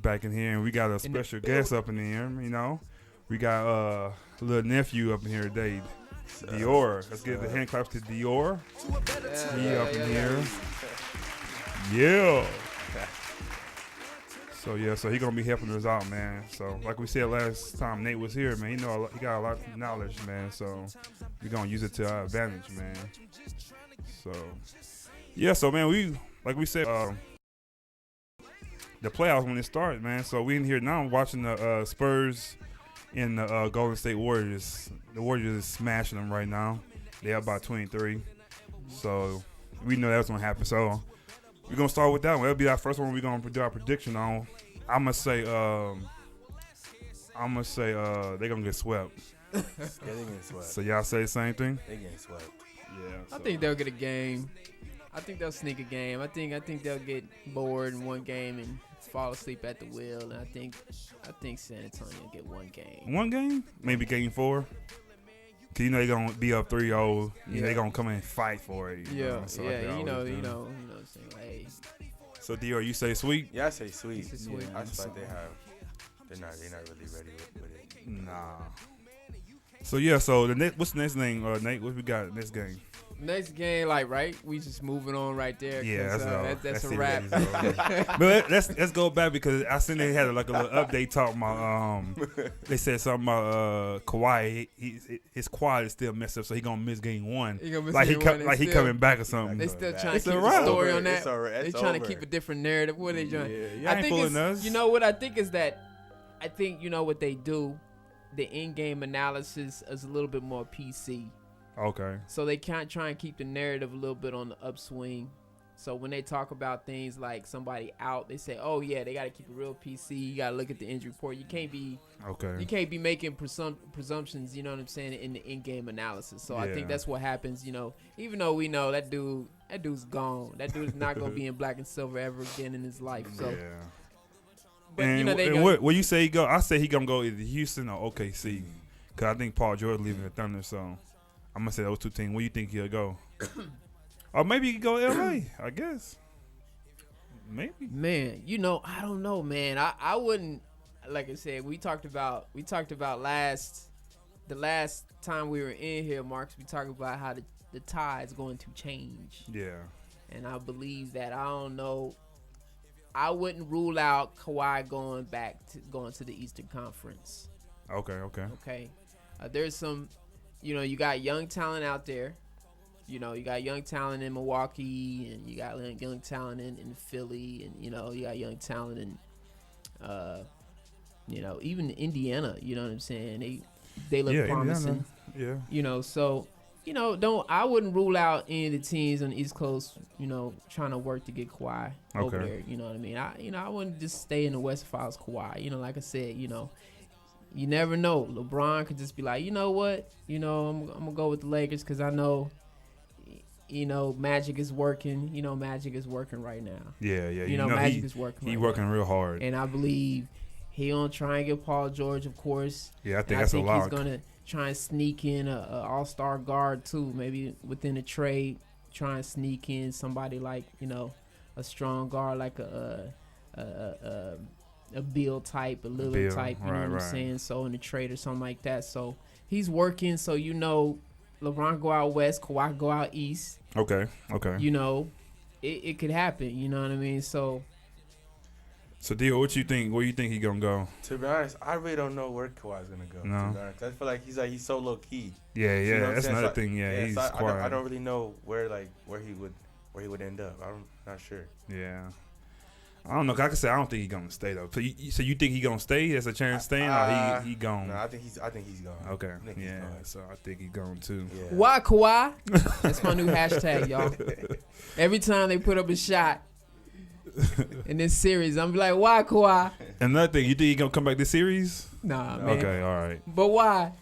back in here, and we got a special guest up in here. You know, we got a little nephew up in here today, Doir. Let's give the hand claps to Doir. He up in here. Yeah. So he gonna be helping us out, man. So like we said last time Nate was here, man, he got a lot of knowledge, man. So we gonna use it to our advantage, man. So man, like we said, the playoffs when it started, man. So we in here now watching the Spurs and the Golden State Warriors. The Warriors is smashing them right now. They up by 23. So we know that's gonna happen. So we're going to start with that one. That'll be our first one we're going to do our prediction on. I'm going to say they're going to get swept. Yeah, they getting swept. So y'all say the same thing? They getting swept. Yeah. I think they'll get a game. I think they'll sneak a game. I think they'll get bored in one game and fall asleep at the wheel. And I think San Antonio will get one game. One game? Maybe game 4? Cause you know they're gonna be up 3-0. Yeah. They're gonna come in and fight for it. You know, So what I'm saying? Hey, So Dior, you say sweet? Yeah, I say sweet. Sweet. I just like they're not really ready with it. Nah. So yeah, so what's the next name, Nate? What we got next game? next game, like, right? We just moving on right there. Yeah, that's a wrap. But let's go back because I seen they had like a little update talking about they said something about Kawhi. His quad is still messed up, so he gonna miss game 1. He coming back or something. They still trying to It's keep a the story on that. They trying to keep a different narrative. What are they doing? Yeah, I think us. You know what I think is that I think you know what they do. The in-game analysis is a little bit more PC. Okay. So they can't try and keep the narrative a little bit on the upswing. So when they talk about things like somebody out, they say, "Oh yeah, they got to keep it real PC. You got to look at the injury report. You can't be You can't be making presumptions. You know what I'm saying in the in-game analysis." So I think that's what happens. You know, even though we know that dude's gone. That dude's not gonna be in black and silver ever again in his life. So. Yeah. But, and you know, where you say he go? I say he gonna go either Houston or OKC, cause I think Paul George leaving the Thunder. So I'm gonna say those two teams. Where you think he'll go? Or maybe he could go LA. I guess. Maybe. Man, you know, I don't know, man. I wouldn't. Like I said, we talked about the last time we were in here, Marcus. We talked about how the tide's going to change. Yeah. And I believe that. I don't know. I wouldn't rule out Kawhi going to the Eastern Conference. Okay. There's some, you got young talent out there. You got young talent in Milwaukee, and you got young talent in Philly, and you got young talent in, even Indiana. You know what I'm saying? They look promising. Indiana. Yeah. So. I wouldn't rule out any of the teams on the East Coast, trying to work to get Kawhi over there. You know what I mean? I wouldn't just stay in the West if I was Kawhi. Like I said, you never know. LeBron could just be like, you know what? I'm going to go with the Lakers because I know, Magic is working. Magic is working right now. Yeah. Magic is working. He's working real hard. And I believe he going to try and get Paul George, of course. Yeah, I think that's a lot. He's going to try and sneak in a all-star guard too, maybe within a trade. Try and sneak in somebody like a strong guard like a Bill type, a Lillard type. You know what I'm saying? So in a trade or something like that. So he's working. So LeBron go out west, Kawhi go out east. Okay. It could happen. You know what I mean? So, Dio, what you think? Where you think he gonna go? To be honest, I really don't know where Kawhi's gonna go. No. To be honest. I feel like he's so low key. Yeah. That's another thing. Yeah, he's quiet. I don't really know where he would end up. I'm not sure. Yeah. I don't know. Like I said, I don't think he's gonna stay though. So you think he's gonna stay? There's a chance staying, or he gone? No, I think he's gone. Okay. Yeah. So I think he's gone too. Yeah. Why Kawhi? That's my new hashtag, y'all. Every time they put up a shot in this series, I'm like, why Kawhi? Another thing, you think he gonna come back this series? Nah, man. Okay, all right. But why?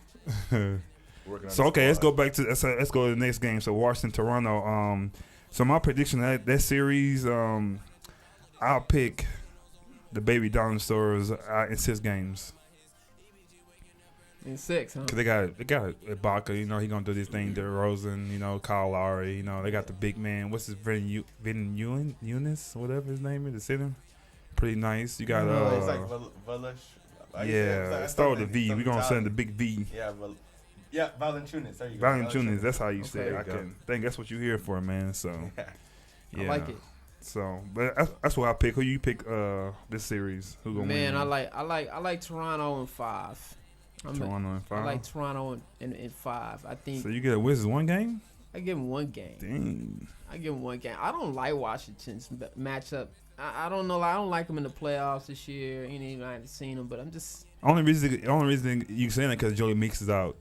So let's go back to let's go to the next game. So Washington, Toronto. So my prediction that series, I'll pick the baby dinosaurs in 6 games. In 6, huh? Cause they got Ibaka, he gonna do this thing. DeRozan, Kyle Lowry, they got the big man. What's his Vin Eunice, whatever his name is, the center. pretty nice. You got it's like Valish. Yeah, start with the V. We're gonna send the big V. Yeah, Valanciunas. There you go. Valanciunas. That's how you say it. I go. can think that's what you here for, man. So I like it. So, but that's what I pick. Who you pick? This series? Who gonna win? Man, I like Toronto in 5. Toronto in 5. I like Toronto in 5. I think. So you get a Wizards 1 game? I give them 1 game. Dang. I give them 1 game. I don't like Washington's matchup. I don't know. I don't like them in the playoffs this year. I haven't seen them, but I'm just. Only reason you saying that because Joey Meeks is out.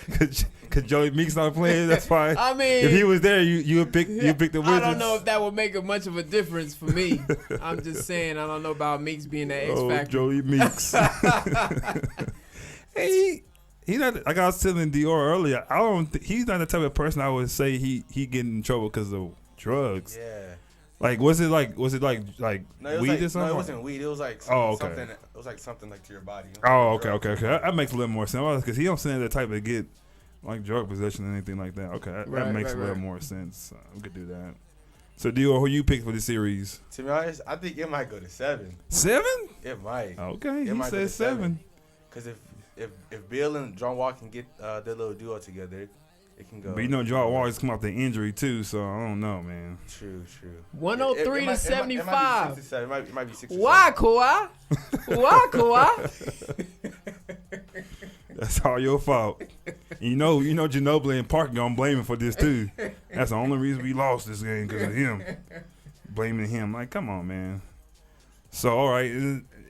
Because Joey Meeks not playing, that's fine. I mean, if he was there, you would pick the Wizards. I don't know if that would make much of a difference for me. I'm just saying I don't know about Meeks being the X factor. Joey Meeks. Hey, he not like I was telling Doir earlier. He's not the type of person I would say he get in trouble because of drugs. Yeah. Like was it like no, weed or something? No, it wasn't weed. It was like something. It was like something like to your body. Okay. That makes a little more sense because he don't seem the type to get like drug possession or anything like that. Okay, that makes a little more sense. We could do that. So Doir, who you pick for this series? To be honest, I think it might go to 7. 7? It might. Okay, he said 7. Because if Bill and John Wall can get their little duo together, it can go. But John Wall has come off the injury too, so I don't know, man. True. 103 to 75. It might be 67. Why, Kawhi? Why, Kawhi? That's all your fault. And you know, Ginobili and Parker gonna blame him for this too. That's the only reason we lost this game because of him. Blaming him, like, come on, man. So, all right,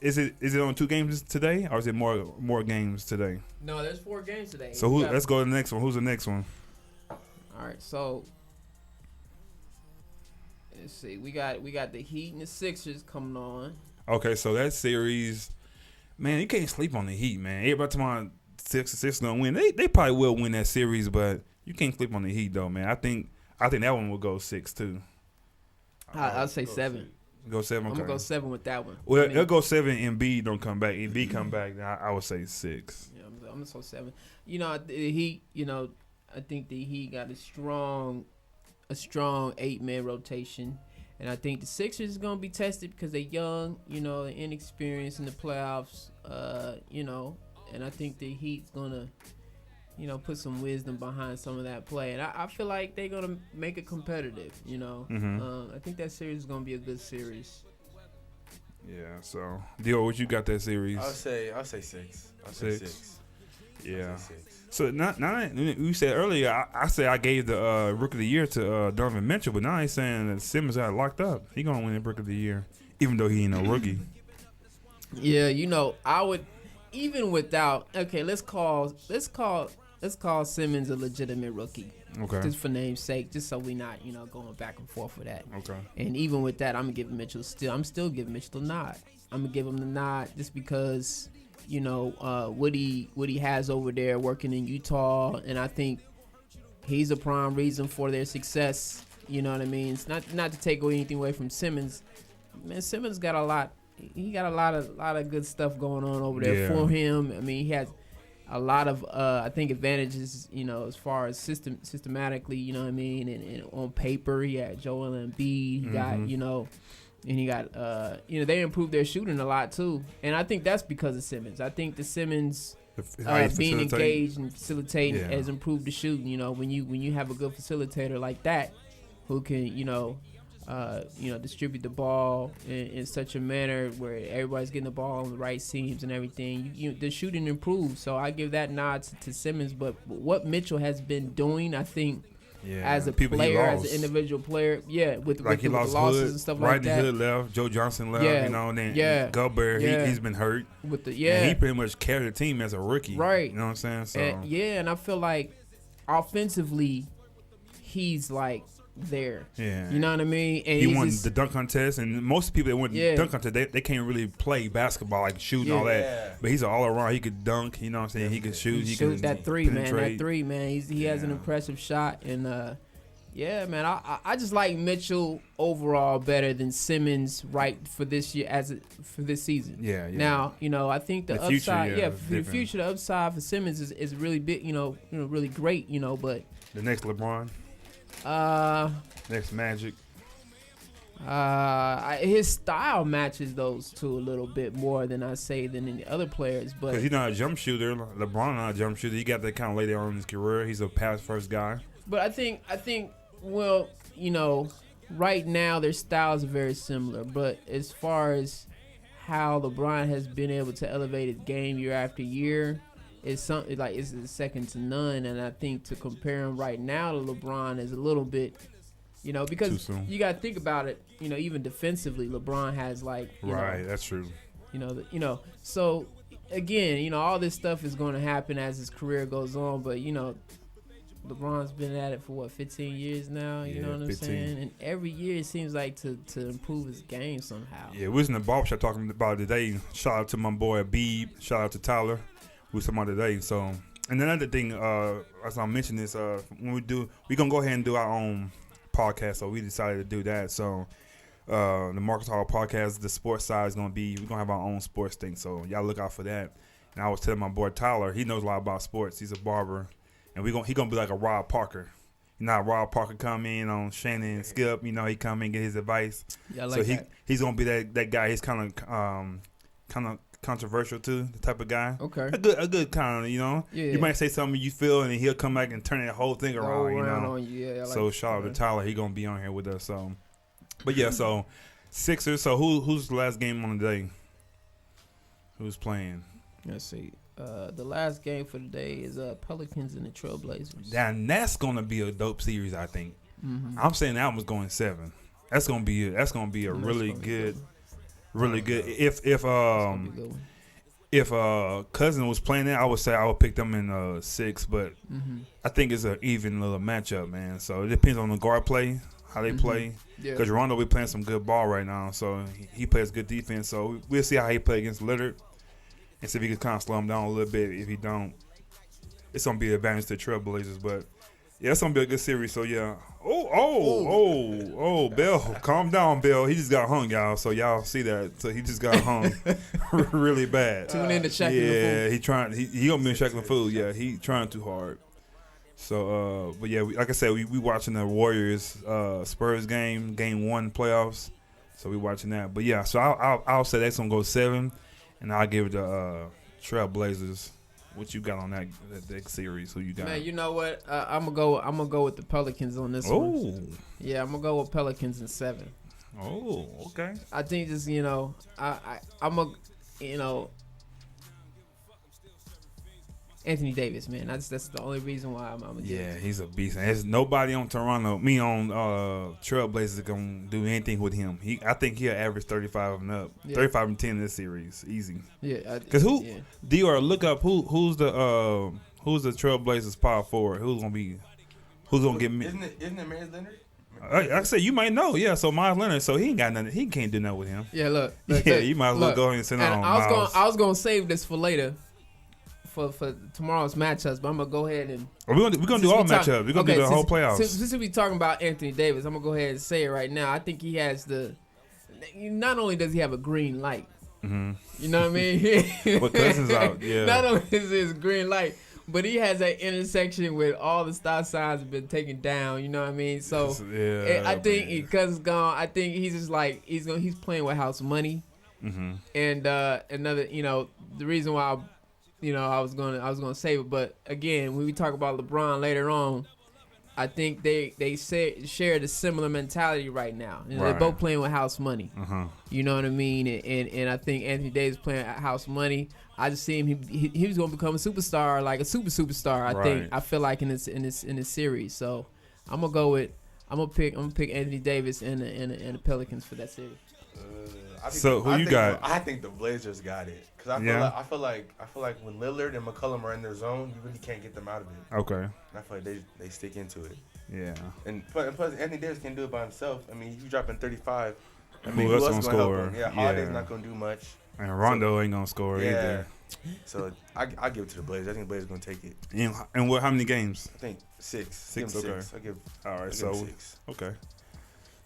is it on 2 games today, or is it more games today? No, there's 4 games today. So let's go to the next one. Who's the next one? All right, so let's see. We got the Heat and the Sixers coming on. Okay, so that series, man, you can't sleep on the Heat, man. Everybody talking about Sixers gonna win. They probably will win that series, but you can't sleep on the Heat though, man. I think that one will go 6 too. I'll say 7. Go 7. Okay. I'm gonna go 7 with that one. Well, it'll go 7. Embiid don't come back. Embiid come back. I would say 6. Yeah, I'm gonna say 7. The Heat. I think the Heat got a strong 8-man rotation, and I think the Sixers is gonna be tested because they're young. They're inexperienced in the playoffs. And I think the Heat's gonna, put some wisdom behind some of that play, and I feel like they're gonna make it competitive. I think that series is gonna be a good series. Yeah. So, Dio, what you got that series? I'll say 6. I'll say 6. Yeah. Say 6. So now you said earlier, I said I gave the Rookie of the Year to Donovan Mitchell, but now he's saying that Simmons got locked up. He gonna win the Rookie of the Year, even though he ain't no rookie. Yeah, I would even without. Okay, let's call Simmons a legitimate rookie. Okay. Just for name's sake, just so we not going back and forth with that. Okay. And even with that, I'm still giving Mitchell the nod. I'm gonna give him the nod just because. What he has over there working in Utah, and I think he's a prime reason for their success. You know what I mean? It's not to take anything away from Simmons. Man, Simmons got a lot. He got a lot of good stuff going on over there for him. I mean, he has a lot of I think advantages. As far as systematically. You know what I mean? And on paper, he had Joel Embiid. He got And he got, they improved their shooting a lot too, and I think that's because of Simmons. I think the Simmons being engaged and facilitating has improved the shooting. When you have a good facilitator like that, who can distribute the ball in such a manner where everybody's getting the ball on the right seams and everything, the shooting improves. So I give that nod to Simmons. But what Mitchell has been doing, I think. As a player, as an individual player, with the losses Hood, and stuff like that. Hood left, Joe Johnson left, and then Gobert, he's been hurt. And he pretty much carried the team as a rookie. Right. You know what I'm saying? So and I feel like offensively, he's like there. Yeah. You know what I mean? And he won the dunk contest, and most people that win the dunk contest, they can't really play basketball, like shoot and all that. Yeah. But he's all around. He could dunk. You know what I'm saying? He could shoot. He shoot can that three, penetrate. man. That 3, man. He has an impressive shot, and man. I just like Mitchell overall better than Simmons for this year for this season. Yeah. Now, I think the upside, for the future, the upside for Simmons is really big. Really great. But the next LeBron. Next Magic. His style matches those two a little bit more than I say than any other players, but because he's not a jump shooter. LeBron not a jump shooter. He got that kind of later on in his career. He's a pass first guy. But I think, well, right now their styles are very similar. But as far as how LeBron has been able to elevate his game year after year, it's something like it's second to none. And I think to compare him right now to LeBron is a little bit. Because you got to think about it, even defensively, LeBron has that's true. So again, all this stuff is going to happen as his career goes on, but LeBron's been at it for 15 years now, you know what I'm 15. saying? And every year it seems like to improve his game somehow. Yeah, we was in the barbershop talking about it today. Shout out to my boy Beeb, shout out to Tyler. We was talking about today. So, and another thing, as I mentioned this, when we're gonna go ahead and do our own podcast, so we decided to do that. So the Maarcus Hall Podcast, the sports side is we're gonna have our own sports thing, so y'all look out for that. And I was telling my boy Tyler, he knows a lot about sports. He's a barber, and he gonna be like a Rob Parker. Rob Parker come in on Shannon and Skip, he come in and get his advice. Yeah, so he's gonna be that guy. He's kind of controversial too, the type of guy. Okay. A good kind of, Yeah. You might say something you feel, and he'll come back and turn that whole thing around, on you. Yeah, so shout out to Tyler. He gonna be on here with us. So, but yeah, so Sixers. So who's the last game on the day? Who's playing? Let's see. The last game for the day is Pelicans and the Trailblazers. And that's gonna be a dope series, I think. Mm-hmm. I'm saying that one's going 7. That's gonna be a really good. Really good. If Cousin was playing that, I would say I would pick them in 6. But I think it's an even little matchup, man. So it depends on the guard play, how they play. Because Rondo be playing some good ball right now, so he plays good defense. So we'll see how he play against Lillard, and see if he can kind of slow him down a little bit. If he don't, it's gonna be an advantage to the Trailblazers. But yeah, it's gonna be a good series. So yeah. Oh, Bell, calm down, Bell. He just got hung, y'all. So y'all see that. So he just got hung really bad. Tune in to Shaq. Yeah, he gonna be in Shaq Food. Yeah, he trying too hard. So, but yeah, like I said, we watching the Warriors Spurs game 1 playoffs. So we watching that. But yeah, so I'll say that's gonna go 7, and I'll give it to Trailblazers. What you got on that series? Who you got? Man, you know what? I'm gonna go with the Pelicans on this one. Yeah, I'm gonna go with Pelicans in 7. Oh, okay. I think just Anthony Davis, man. That's the only reason why I'm yeah, he's a beast. And there's nobody on Trailblazers gonna do anything with him. I think he'll average 35 and up, 35 and 10 in this series, easy. Yeah, because Doir, look up who's the Trailblazers power forward? Who's gonna get me? Isn't it Myers Leonard? I said you might know, yeah. So Myers Leonard, so he ain't got nothing. He can't do nothing with him. Yeah, look you might as well go ahead and send on. I was gonna save this for later. For tomorrow's matchups, but I'm gonna go ahead and we're gonna do all matchups. We're gonna do the whole playoffs. Since we talking about Anthony Davis, I'm gonna go ahead and say it right now. I think he has not only does he have a green light, you know what I mean? What Cousins out? Yeah. Not only is his green light, but he has that intersection with all the stop signs have been taken down. You know what I mean? So I think Cousins gone. I think he's just like he's playing with house money, and another the reason why. I was gonna save it, but again, when we talk about LeBron later on, I think they share the similar mentality right now. They're both playing with house money. You know what I mean? And I think Anthony Davis playing at house money. I just see him. He was gonna become a superstar, like a superstar. I feel like in this series. So I'm gonna pick Anthony Davis and the Pelicans for that series. I think the Blazers got it. Cause I feel like when Lillard and McCollum are in their zone, you really can't get them out of it. Okay. And I feel like they stick into it. Yeah. And plus Anthony Davis can't do it by himself. I mean, he's dropping 35. Who else gonna score? Yeah, Holiday's not gonna do much. And Rondo ain't gonna score either. So I give it to the Blazers. I think the Blazers gonna take it. And how many games? I think 6. 6. Okay. 6. All right. So 6. Okay.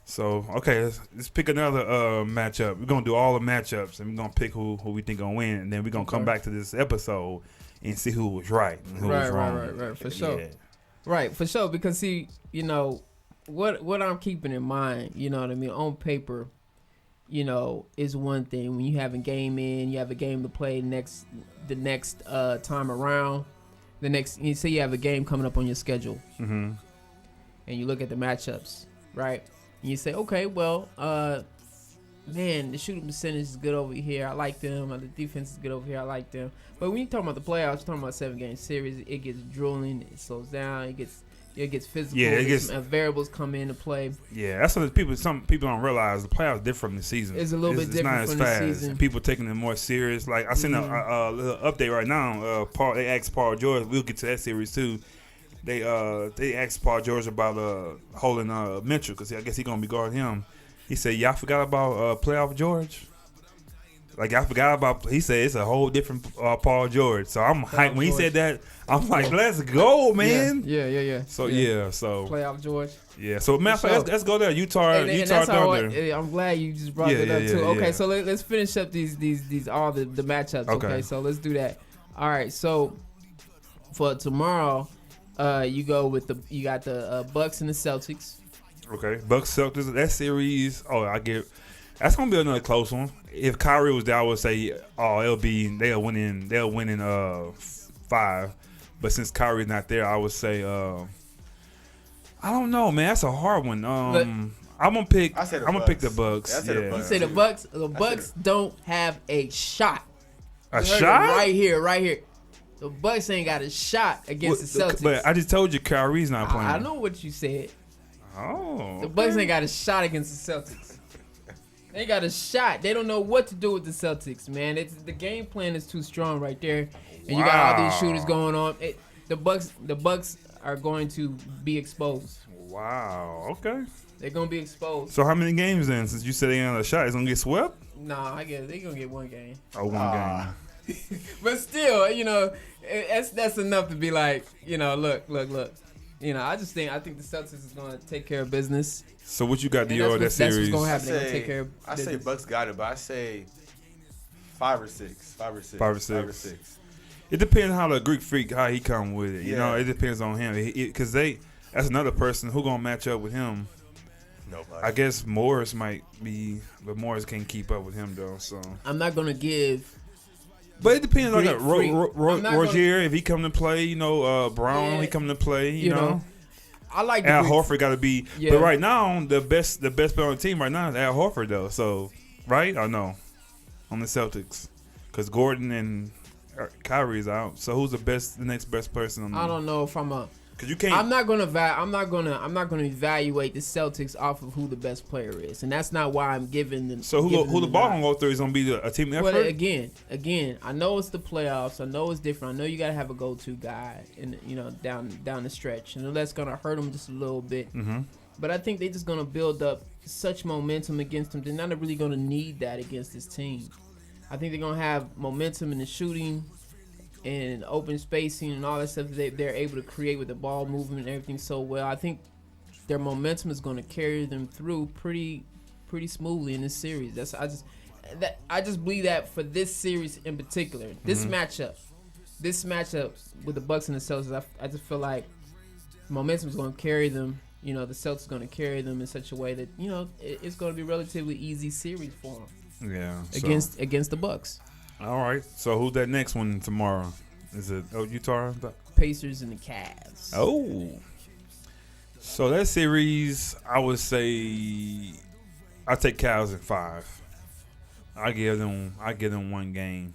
So, let's pick another matchup. We're going to do all the matchups, and we're going to pick who we think going to win, and then we're going to come back to this episode and see who was right and who was wrong. Right, for sure. Yeah. Right, for sure, because, see, what I'm keeping in mind, you know what I mean, on paper, you know, is one thing. When you have a game you have a game to play the next time around. You say you have a game coming up on your schedule, and you look at the matchups, right? And you say, okay, well, man, the shooting percentage is good over here. I like them. The defense is good over here. I like them. But when you talk about the playoffs, you're talking about 7-game series. It gets drooling. It slows down. It gets physical. Yeah, variables come into play. Yeah, that's what some people don't realize. The playoffs different from the season. It's a little bit different from the season. People taking it more serious. Like I seen a little update right now. They asked Paul George. We'll get to that series too. They asked Paul George about holding Mitchell because I guess he's gonna be guarding him. He said, "Y'all forgot about playoff George." Like I forgot about. He said it's a whole different Paul George. So I'm hyped when he said that. I'm like, let's go, man. Yeah. So playoff George. Yeah. So matter of fact, let's go there. Utah down there. I'm glad you just brought it up too. Okay, so let's finish up these all the matchups. Okay, so let's do that. All right, so for tomorrow, you got the Bucks and the Celtics. Okay, Bucks Celtics. That series. That's gonna be another close one. If Kyrie was there, I would say, they'll win in 5. But since Kyrie's not there, I would say, I don't know, man. That's a hard one. I'm gonna pick the Bucks. You say the Bucks. The Bucks don't have a shot. A shot? Right here. The Bucks ain't got a shot against the Celtics. But I just told you Kyrie's not playing. I know what you said. Oh. Okay. The Bucks ain't got a shot against the Celtics. They got a shot. They don't know what to do with the Celtics, man. The game plan is too strong right there, and you got all these shooters going on. The Bucks are going to be exposed. Wow. Okay. They're gonna be exposed. So how many games then? Since you said they ain't got a shot, it's gonna get swept? Nah, I guess they're gonna get one game. Oh, one game. But still, you know, that's enough to be like, you know, look. You know, I think the Celtics is gonna take care of business. So what you got, Doir, that series? That's what's gonna happen. They're gonna take care of business. I say Bucks got it, but I say 5 or 6. 5 or 6. It depends how the Greek Freak, how he come with it. You know, it depends on him. Because that's another person who gonna match up with him. Nobody. I guess Morris might be, but Morris can't keep up with him though. So I'm not gonna give. But it depends on Rozier if he come to play. You know, Brown he come to play. You know. I like Al Horford got to be, but right now the best player on the team right now is Al Horford though. So right or no, on the Celtics, because Gordon and Kyrie's out. So who's the next best person on the? I don't know if I'm a. Because you can't. I'm not gonna evaluate the Celtics off of who the best player is, and that's not why I'm giving them. So who the ball gonna go through is gonna be a team effort. Well, again, I know it's the playoffs. I know it's different. I know you gotta have a go-to guy, down the stretch. That's gonna hurt them just a little bit. Mm-hmm. But I think they're just gonna build up such momentum against them. They're not really gonna need that against this team. I think they're gonna have momentum in the shooting and open spacing and all that stuff they're able to create with the ball movement and everything so well. I think their momentum is going to carry them through pretty smoothly in this series. I just believe that for this series in particular, this matchup with the Bucks and the Celtics, I just feel like momentum is going to carry them. You know, the Celtics are going to carry them in such a way that, you know, it's going to be a relatively easy series for them. Yeah. Against the Bucks. All right. So who's that next one tomorrow? Is it Utah? Pacers and the Cavs. Oh. So that series, I would say I take Cavs in 5. I give them one game.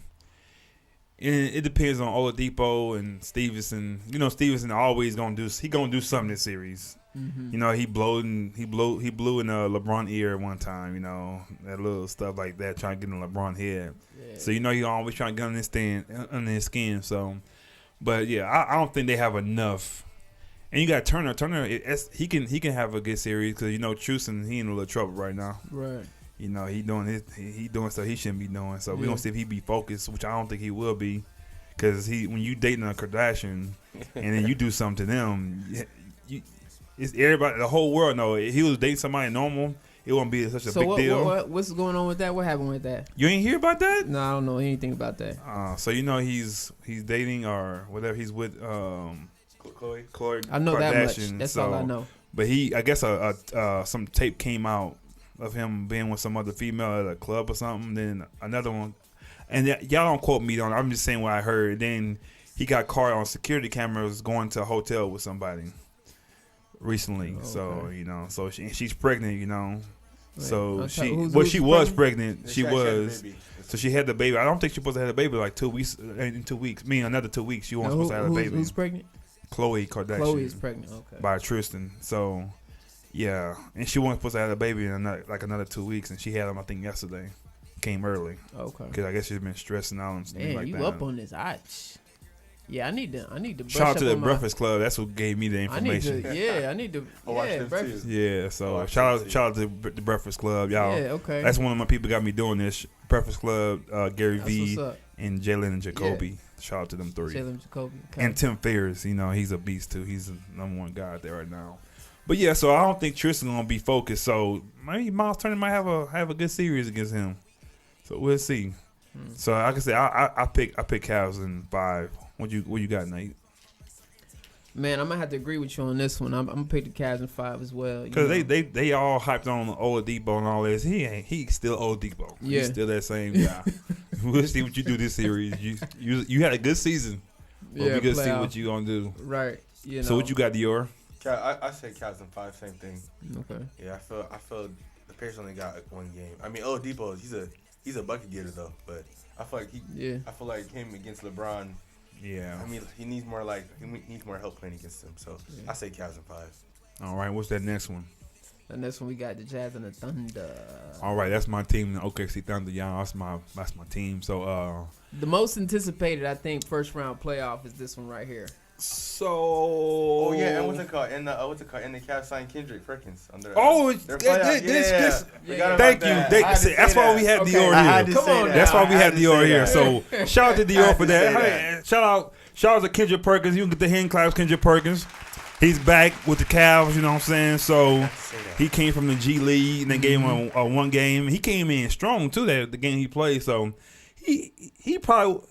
And it depends on Oladipo and Stevenson. You know, Stevenson always gonna do something this series. Mm-hmm. You know, he blew in LeBron ear one time. You know, that little stuff like that, trying to get in LeBron head. Yeah. So you know, he always trying to get under his skin. So, but yeah, I don't think they have enough. And you got Turner. Turner, he can have a good series because you know Truson, he in a little trouble right now. Right. You know, he doing stuff he shouldn't be doing. So we're gonna see if he be focused, which I don't think he will be, because when you dating a Kardashian and then you do something to them, it's everybody, the whole world know. If he was dating somebody normal, it wouldn't be such a big deal. What's going on with that? What happened with that? You ain't hear about that? No, I don't know anything about that. So you know he's dating or whatever. He's with Khloe I know Kardashian. that much. That's all I know. But I guess some tape came out of him being with some other female at a club or something. Then another one, and y'all don't quote me on. I'm just saying what I heard. Then he got caught on security cameras going to a hotel with somebody recently. Okay. So so she's pregnant. Wait, so who's she was pregnant. Yeah, She had a was. baby. So she had the baby. I don't think she's supposed to have a baby like 2 weeks. In 2 weeks, another 2 weeks. She wasn't supposed to have a baby. Who's pregnant? Khloe Kardashian. Khloe is pregnant. Okay. By Tristan. So, yeah, and she wasn't supposed to have a baby in another 2 weeks, and she had him I think yesterday. Came early. Okay. Because I guess she's been stressing out and stuff like you that. up on this? I need to. Brush Shout out to up the on Breakfast Club. That's what gave me the information. I need to. watch Yeah, them breakfast. too. Yeah, so shout out to the Breakfast Club, y'all. Yeah, okay. That's one of my people got me doing this. Breakfast Club, Gary That's V, what's up. and Jalen and Jacoby. Shout out to them three. Jalen Jacoby. Okay. And Tim Ferriss, he's a beast too. He's the number one guy out there right now. But yeah, so I don't think Tristan gonna be focused. So maybe Miles Turner might have a good series against him. So we'll see. So like I said, I pick Cavs in 5. What you got, Nate? Man, I'm gonna have to agree with you on this one. I'm gonna pick the Cavs in 5 as well. Because they all hyped on Oladipo and all this. He's still Oladipo. Yeah. He's still that same guy. We'll see what you do this series. You had a good season. But we gonna see what you gonna do. Right. So what you got, Dior? I say Cavs in 5, same thing. Okay. Yeah, I feel the Pacers only got one game. I mean, Oladipo, he's a bucket getter though, but I feel like him against LeBron. Yeah. I mean, he needs more help playing against him. So I say Cavs in 5. All right. What's that next one? The next one we got the Jazz and the Thunder. All right, that's my team, the OKC Thunder. Y'all, that's my team. So the most anticipated, I think, first round playoff is this one right here. So and what's it called? And the Cavs signed Kendrick Perkins under. This. Yeah. Thank you. That's why we had Dior here. Come on, that's why we had Dior here. So shout out to Dior for that. that. Shout out to Kendrick Perkins. You can get the hand claps, Kendrick Perkins. He's back with the Cavs. You know what I'm saying? So he came from the G League and they gave him a one game. He came in strong too. The game he played. So he probably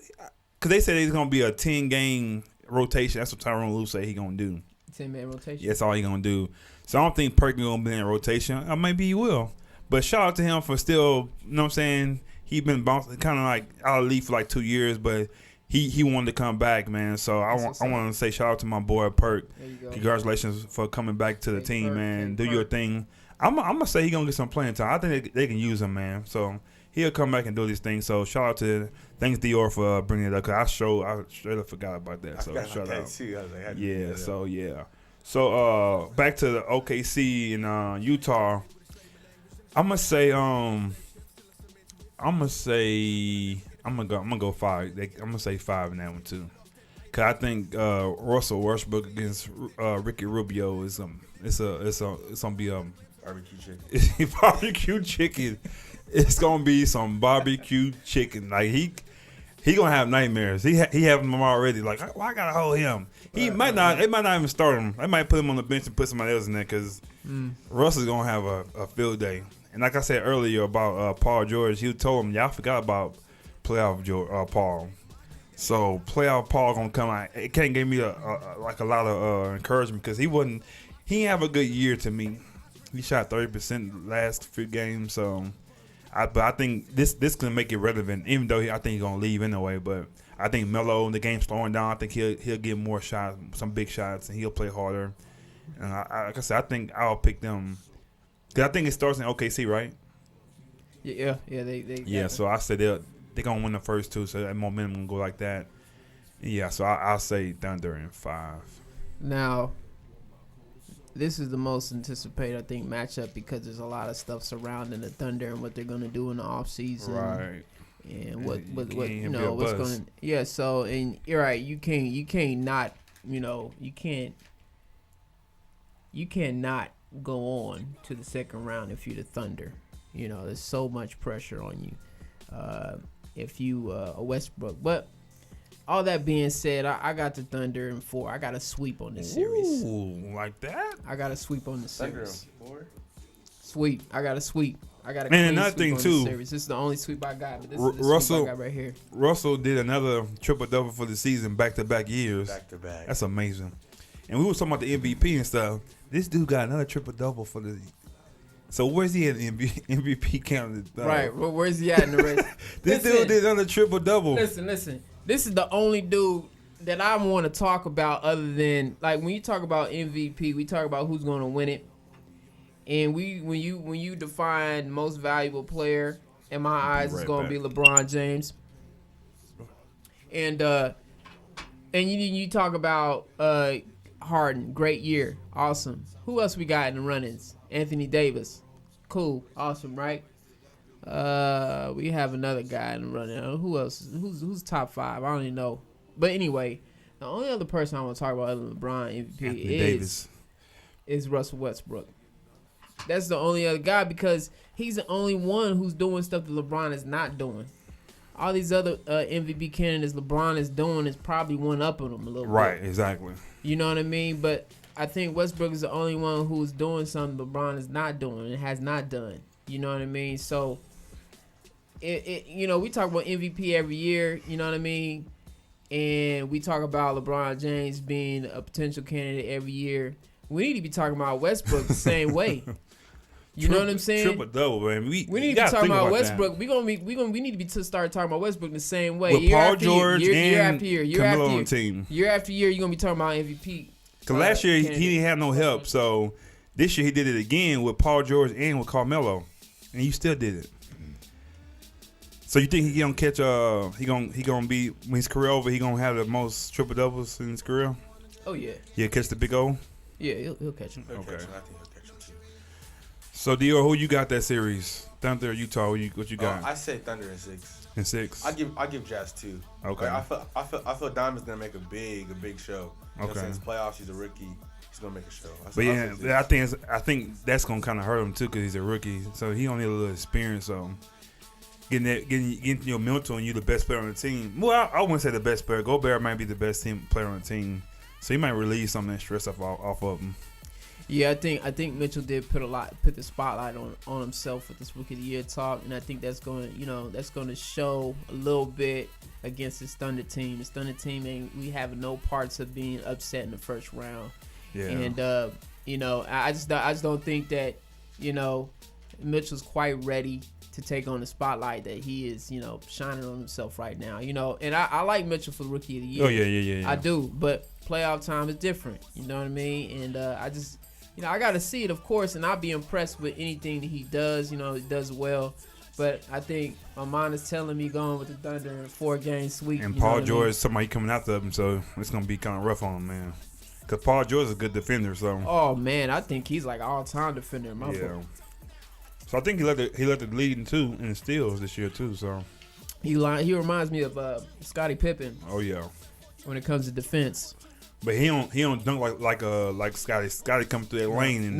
because they said he's gonna be a 10-game rotation. That's what Tyronn Lue said he gonna do. 10-man rotation. Yeah, that's all he gonna do. So I don't think Perkins gonna be in rotation. Or maybe he will. But shout out to him for still, you know what I'm saying? He been bouncing kind of like out of the league for like 2 years, but he wanted to come back, man. So I want to say shout out to my boy Perk. Congratulations for coming back to the team, man. Do your thing. I'm gonna say he gonna get some playing time. I think they can use him, man. So he'll come back and do these things. So shout out to thanks Dior for bringing it up. Cause I straight up forgot about that. So shout out. Yeah. So yeah. So back to the OKC in Utah. I'm gonna go 5. I'm gonna say 5 in that one too. Cause I think Russell Westbrook against Ricky Rubio is it's gonna be barbecue chicken. Barbecue chicken. It's gonna be some barbecue chicken. Like he gonna have nightmares. He having them already. Like I gotta hold him. They might not even start him. They might put him on the bench and put somebody else in there because Russell's gonna have a field day. And like I said earlier about Paul George, he told him y'all forgot about playoff Paul. So playoff Paul gonna come out. It can't give me a lot of encouragement because he didn't have a good year to me. He shot 30% last few games. So, but I think this can make it relevant. Even though I think he's gonna leave anyway. But I think Melo, the game's slowing down. I think he'll get more shots, some big shots, and he'll play harder. And like I said, I think I'll pick them. Cause I think it starts in OKC, right? Yeah. They So I said they're gonna win the first 2, so that momentum gonna go like that. Yeah, so I'll say Thunder in 5. Now, this is the most anticipated, I think, matchup because there's a lot of stuff surrounding the Thunder and what they're gonna do in the offseason. Right. And what what's going. Yeah. So and you're right. You cannot go on to the second round if you're the Thunder. There's so much pressure on you. If you a Westbrook. But all that being said, I got the Thunder in 4. I got a sweep on this series. Ooh, like that? I got a sweep on the series. Thunder 4? Sweep. I got a sweep. I got a Man, another clean thing sweep on too. this series. This is the only sweep I got. But this is the Russell, sweep I got right here. Russell did another triple-double for the season back-to-back years. Back-to-back. That's amazing. And we were talking about the MVP and stuff. This dude got another triple-double for the. So where's he at in the MVP candidate? Right. Well, where's he at in the race? This dude did another triple-double. Listen. This is the only dude that I want to talk about other than, like, when you talk about MVP, we talk about who's going to win it. And when you define most valuable player, in my eyes, it's going to be LeBron James. And you talk about Harden, great year, awesome. Who else we got in the run-ins? Anthony Davis, cool, awesome, right? We have another guy in the run-in. Who else? Who's top 5? I don't even know. But anyway, the only other person I want to talk about other than LeBron MVP is Russell Westbrook. That's the only other guy because he's the only one who's doing stuff that LeBron is not doing. All these other MVP candidates LeBron is doing is probably one up on him a little bit. Right, exactly. You know what I mean? But I think Westbrook is the only one who's doing something LeBron is not doing and has not done. You know what I mean? So, we talk about MVP every year. You know what I mean? And we talk about LeBron James being a potential candidate every year. We need to be talking about Westbrook the same way. You know what I'm saying? Triple double, man. We need to be talking about Westbrook. We need to be start talking about Westbrook the same way. With Paul George year after year, Carmelo on the team. Year after year, you're gonna be talking about MVP. Because last year he didn't have no help, so this year he did it again with Paul George and with Carmelo, and you still did it. So you think he gonna catch he gonna be when his career over, he gonna have the most triple doubles in his career? Oh yeah. Yeah, catch the big O. Yeah, he'll catch him. Okay. I think he'll catch him too. So Doir, who you got that series? Thunder, Utah. What you got? I say Thunder in 6. In 6. I give Jazz 2. Okay. Like, I feel Diamond's gonna make a big show. You know, okay. Since playoffs, he's a rookie. He's gonna make a show. I think that's gonna kind of hurt him too because he's a rookie. So he don't need a little experience. So getting your mental and you the best player on the team. Well, I wouldn't say the best player. Gobert might be the best player on the team. So he might relieve some of that stress off of him. Yeah, I think Mitchell did put the spotlight on himself with this Rookie of the Year talk, and I think that's going to show a little bit against this Thunder team. This Thunder team, we have no parts of being upset in the first round. Yeah. And I just don't think that Mitchell's quite ready to take on the spotlight that he is, shining on himself right now. And I like Mitchell for the Rookie of the Year. Oh yeah. I do, but playoff time is different. You know what I mean? And I just. I got to see it, of course, and I'll be impressed with anything that he does. He does well. But I think my mind is telling me going with the Thunder in a 4-game sweep. And Paul George, somebody coming after him, so it's going to be kind of rough on him, man. Because Paul George is a good defender, so. Oh, man, I think he's like all-time defender in my book. So I think he let the lead in the steals this year, too, so. He reminds me of Scottie Pippen. Oh, yeah. When it comes to defense. But he don't dunk like Scotty. Scotty come through that lane and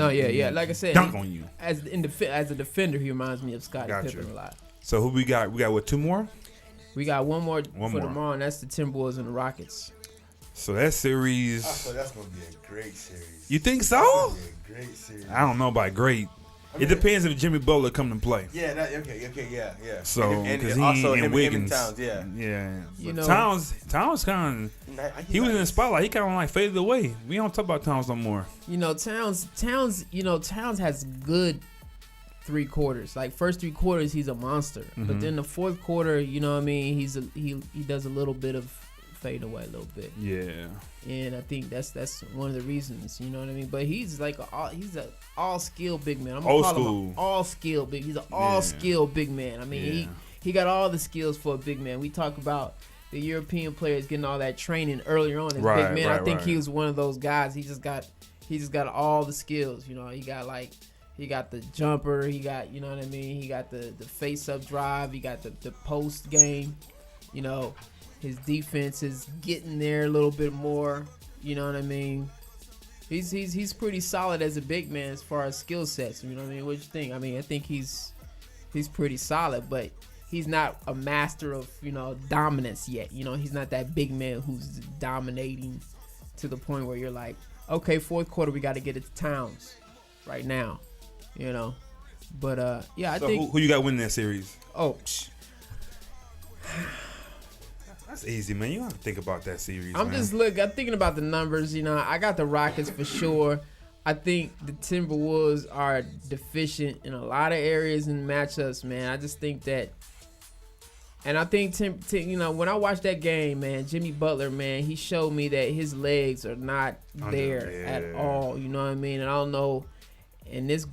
like I said, dunk on you. As a defender, he reminds me of Scottie Pippen a lot. So who we got? We got what, 2 more? We got one more tomorrow, and that's the Timberwolves and the Rockets. So that series. I thought that's gonna be a great series. You think so? That's gonna be a great series. I don't know about great. It depends if Jimmy Butler come to play. Yeah, yeah. So because also and Wiggins, Towns, Towns kind of he was in the spotlight. He kind of like faded away. We don't talk about Towns no more. Towns has good 3 quarters. Like first 3 quarters, he's a monster. Mm-hmm. But then the 4th quarter, he does a little bit of fade away a little bit. Yeah. And I think that's one of the reasons, you know what I mean? But he's like he's an all-skill big man. I'm gonna call him an all-skill big. He's an all-skill big man. I mean, he got all the skills for a big man. We talk about the European players getting all that training earlier on as big man. I think he was one of those guys. He just got all the skills. He got the jumper. He got, you know what I mean? He got the face-up drive. He got the post game. His defense is getting there a little bit more. You know what I mean? He's pretty solid as a big man as far as skill sets. You know what I mean? What you think? I mean, I think he's pretty solid, but he's not a master of dominance yet. He's not that big man who's dominating to the point where you're like, okay, 4th quarter we got to get it to Towns right now. But I think who you got winning that series? Oh. That's easy, man. You don't have to think about that series. I'm thinking about the numbers. You know, I got the Rockets for sure. I think the Timberwolves are deficient in a lot of areas in matchups, man. I just think that, and I think you know, when I watched that game, man, Jimmy Butler, man, he showed me that his legs are not there at all. You know what I mean? And I don't know, and this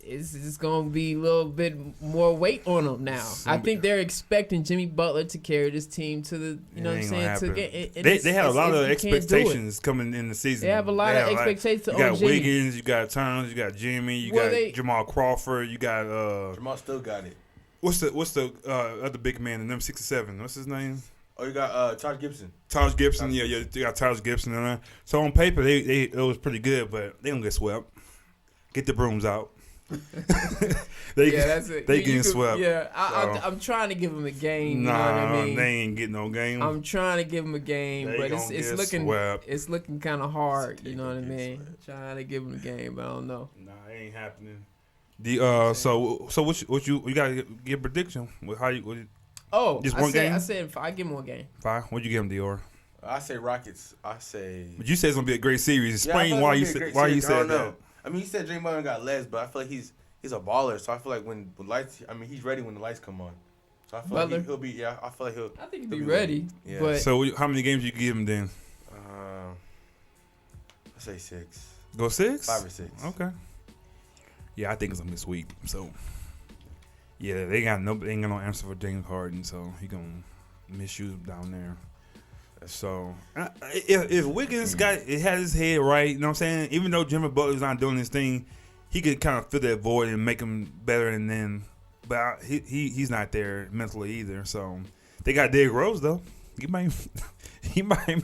it's going to be a little bit more weight on them now. I think they're expecting Jimmy Butler to carry this team to the, you know what I'm saying? They had a lot of expectations coming in the season. They have a lot of expectations on Jimmy. You got Wiggins, you got Turner, you got Jimmy, you got Jamal Crawford, you got Jamal still got it. What's the other big man, the number 67? What's his name? Oh, you got Taj Gibson. Taj Gibson, yeah, you got Taj Gibson in there. So on paper, it was pretty good, but they don't get swept. Get the brooms out. That's it. They getting swept. Yeah, I'm trying to give them a game. You know what I mean? They ain't getting no game. I'm trying to give them a game, but it's looking kind of hard. You know what I mean? Trying to give them a game, but I don't know. Nah, it ain't happening. So what you got to get a prediction with how you? Just one game. I said I give them one game. 5. What'd you give them, Doir? I say Rockets. But you said it's gonna be a great series. Explain why you said that. I mean, he said Jimmy Butler got legs, but I feel like he's a baller. So I feel like when lights, I mean, he's ready when the lights come on. So I feel like he'll be. Yeah, I feel like he'll. I think he'll be ready. Yeah. But so how many games you give him then? I say 6. Go 6? 5 or 6. Okay. Yeah, I think it's gonna be sweet. So yeah, they ain't got no answer for James Harden, so he gonna miss you down there. So if Wiggins had his head right, you know what I'm saying? Even though Jimmy Butler's not doing his thing, he could kind of fill that void and make him better. And then, but he's not there mentally either. So they got Derrick Rose though. He might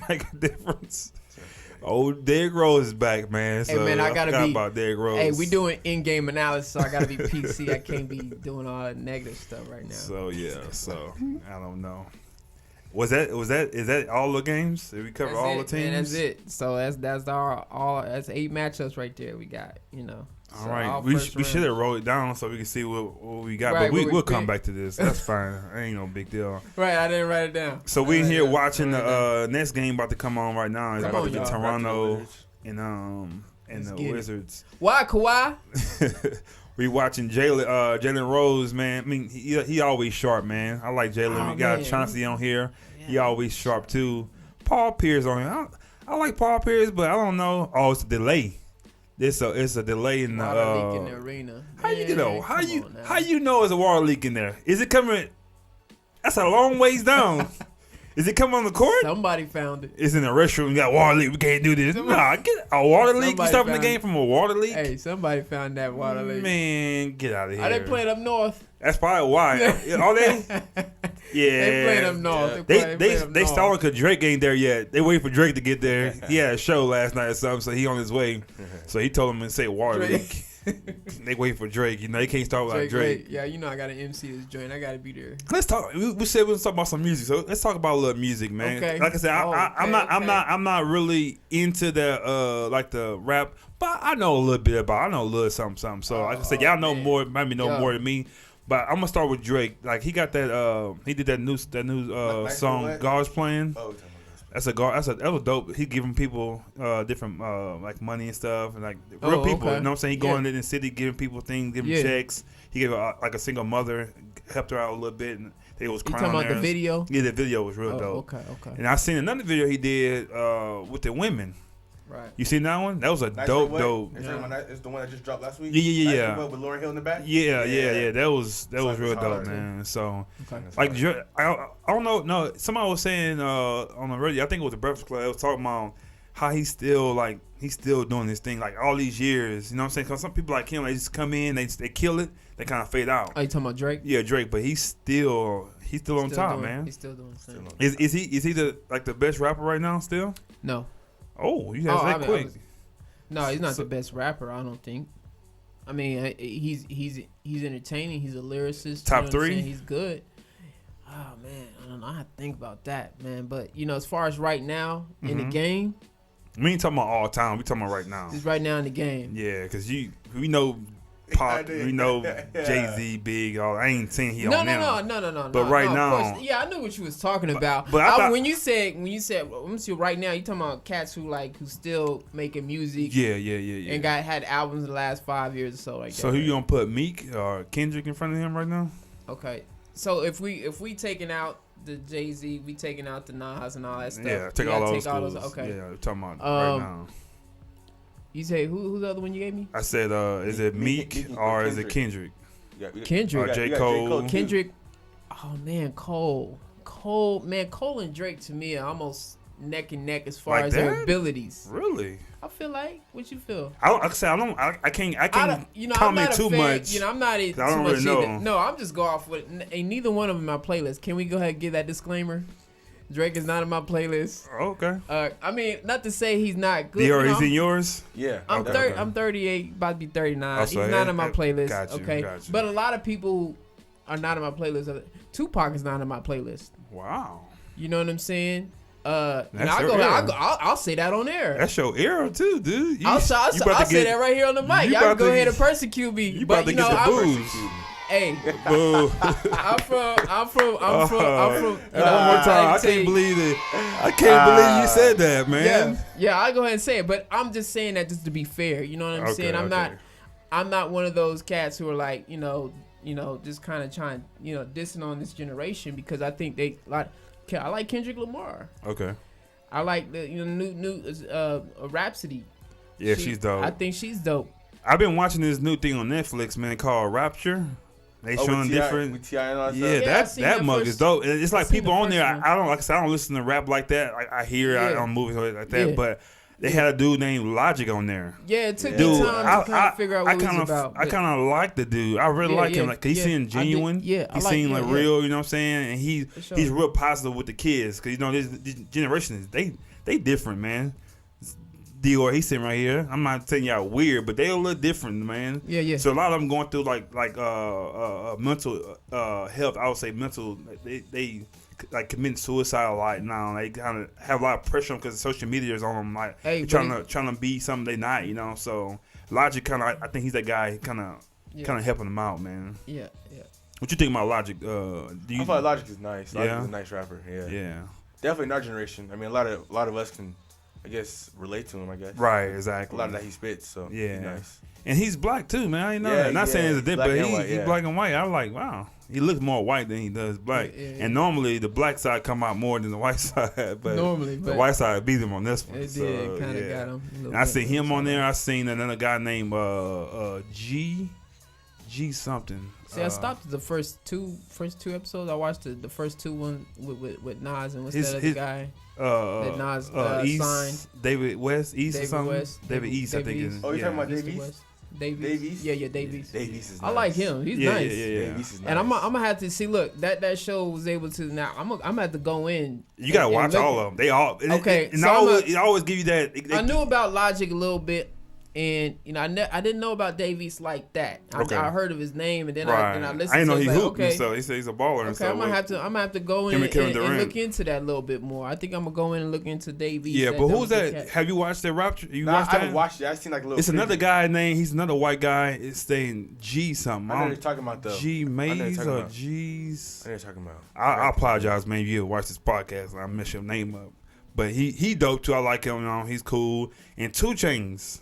make a difference. Oh, Derrick Rose is back, man. So hey, man, I gotta be about Derrick Rose. Hey, we doing in-game analysis, so I gotta be PC. I can't be doing all that negative stuff right now. So yeah, I don't know. Is that all the games? Did we cover all the teams? Man, that's it. So that's all. That's 8 matchups right there. We got, you know. All right, we should have wrote it down so we can see what we got. Right, but we'll come back to this. That's fine. Ain't no big deal. Right, I didn't write it down. So we in here watching the next game about to come on right now. It's about to be Toronto and the Wizards. Why Kawhi? We watching Jalen Rose, man. I mean, he always sharp, man. I like Jalen. We got Chauncey on here. Yeah. He always sharp too. Paul Pierce on here. I like Paul Pierce, but I don't know. Oh, it's a delay. It's a delay in the water leak in the arena. How you know? How you know it's a water leak in there? Is it coming? That's a long ways down. Is it coming on the court? Somebody found it. It's in the restroom. We got water leak. We can't do this. Nah, get a water leak. You stopping the game from a water leak? Hey, somebody found that water leak. Man, get out of here. Are they playing up north? That's probably why. Are they? Yeah. They playing up north. They stalling because Drake ain't there yet. They waiting for Drake to get there. He had a show last night or something, so he on his way. So he told them to say water leak. They wait for Drake. You know, they can't start without Drake. Yeah, you know I got to MC this joint. I got to be there. Let's talk. We said we'll talk about some music. So let's talk about a little music, man. Okay. Like I said, I'm not really into the like the rap, but I know a little bit about. I know a little something. So like I said, y'all know more, maybe know more than me. But I'm gonna start with Drake. Like he got that. He did that new song God's Playing. Oh, that was dope. He giving people different like money and stuff, and like real people. Okay. You know what I'm saying? He going in the city giving people things, giving checks. He gave like a single mother, helped her out a little bit, and they was crying. You talking about the video? Yeah, the video was real dope. Okay. And I seen another video he did with the women. Right. You seen that one? That was a dope. It's the one that just dropped last week. Yeah. With Lauryn Hill in the back. Yeah. That was real dope, man. So, like, I don't know. No, somebody was saying on the radio. I think it was the Breakfast Club. They was talking about how he's still doing this thing like all these years. You know what I'm saying? Because some people like him, they just come in, they kill it, they kind of fade out. Are you talking about Drake? Yeah, Drake. But he's still on top, man. He's still doing the same. Is he the best rapper right now? Still? No. Oh, you guys that quick. No, he's not the best rapper, I don't think. I mean, he's entertaining. He's a lyricist. Top 3? He's good. Oh, man. I don't know. I have to think about that, man. But, you know, as far as right now in the game. We ain't talking about all time. We talking about right now. Just right now in the game. Yeah, because we know Pac, Jay-Z, Big. I ain't saying he on them. No. But right now, yeah, I knew what you was talking about. But I thought, when you said, let me see, right now you talking about cats who still making music. Yeah. And had albums in the last 5 years or so like that. So who you gonna put, Meek or Kendrick in front of him right now? Okay, so if we taking out the Jay-Z, we taking out the Nas and all that stuff. Yeah, take all those. Okay. Yeah, we're talking about right now. You say who's the other one you gave me? I said, is it Meek or is it Kendrick? Kendrick. Or J. Cole. Kendrick. Oh man, Cole, and Drake to me are almost neck and neck as far as their abilities. Really? I feel like. What you feel? I can't comment too much. I'm not too I don't much really know. either. No, I'm just go off with. Ain't neither one of them in my playlist. Can we go ahead and give that disclaimer? Drake is not in my playlist. Okay. I mean, not to say he's not good. Dior, he's in yours? Yeah. I'm 38, about to be 39. He's not in my playlist. Got you, okay. got you. But a lot of people are not in my playlist. Tupac is not in my playlist. Wow. You know what I'm saying? I'll say that on air. That's your era too, dude. I'll say that right here on the mic. Y'all can go ahead and persecute me. You about to get the booze. Hey, boo. I'm from. One more time. I can't believe it. I can't believe you said that, man. Yeah. I'll go ahead and say it, but I'm just saying that just to be fair. You know what I'm saying? I'm not one of those cats who are like, just kind of trying, dissing on this generation because I think I like Kendrick Lamar. Okay. I like the new Rhapsody. Yeah, she's dope. I think she's dope. I've been watching this new thing on Netflix, man, called Rapture. They showing different. With T.I. and all that mug is dope. It's like people on there. I don't listen to rap like that. I hear it on movies like that, but they had a dude named Logic on there. Yeah, it took me time to kind of figure out what it was about. I kind of like the dude. I really like him. Like he seemed genuine. He seemed like real. You know what I'm saying? And he's real positive with the kids because this generation they different, man. Doir, he's sitting right here. I'm not telling y'all weird, but they a little different, man. Yeah. So a lot of them going through like mental health. I would say mental. They like commit suicide a lot now. They kind of have a lot of pressure because social media is on them. Like trying to be something they not. So Logic kind of. I think he's that guy. Kind of helping them out, man. Yeah. What you think about Logic? I feel like Logic is nice. Logic is a nice rapper. Yeah. Definitely in our generation. I mean, a lot of us can, I guess, relate to him, I guess. Right, exactly. A lot of that he spits, so he's nice. And he's black too, man. I didn't know that. Not saying he's a dip, but he's black and white. I'm like, wow. He looks more white than he does black. Yeah. And normally the black side come out more than the white side. But the white side beat him on this one. It did, kind of got him. And I seen him on there. I seen another guy named G something. See, I stopped at the first two episodes. I watched the first two one with Nas and what's that other guy? That Nas East, signed. David West, East David or something? West. David East, I think it is. Oh, you're talking about Davies? Davies? Yeah, Davies. Davies is nice. I like him. He's nice. Yeah. Davies is nice. And I'm gonna have to see. Look, that show was able to. Now I'm gonna have to go in. You gotta watch all of them. They all okay. And it always give you that. I knew about Logic a little bit. And I didn't know about Davies like that. I heard of his name, and then I listened. I didn't know he hooped. Okay. So he said he's a baller. Okay, I'm gonna have to go in and look into that a little bit more. I think I'm gonna go in and look into Davies. Yeah, but who's that? Have you watched that Rapture? I haven't watched it. I've seen like a little. It's another guy named. He's another white guy. It's saying G something. I know you're talking about though. G Mays or G's. I know you're talking about. I apologize, man. You watch this podcast and I mess your name up. But he dope too. I like him. He's cool. And 2 Chainz.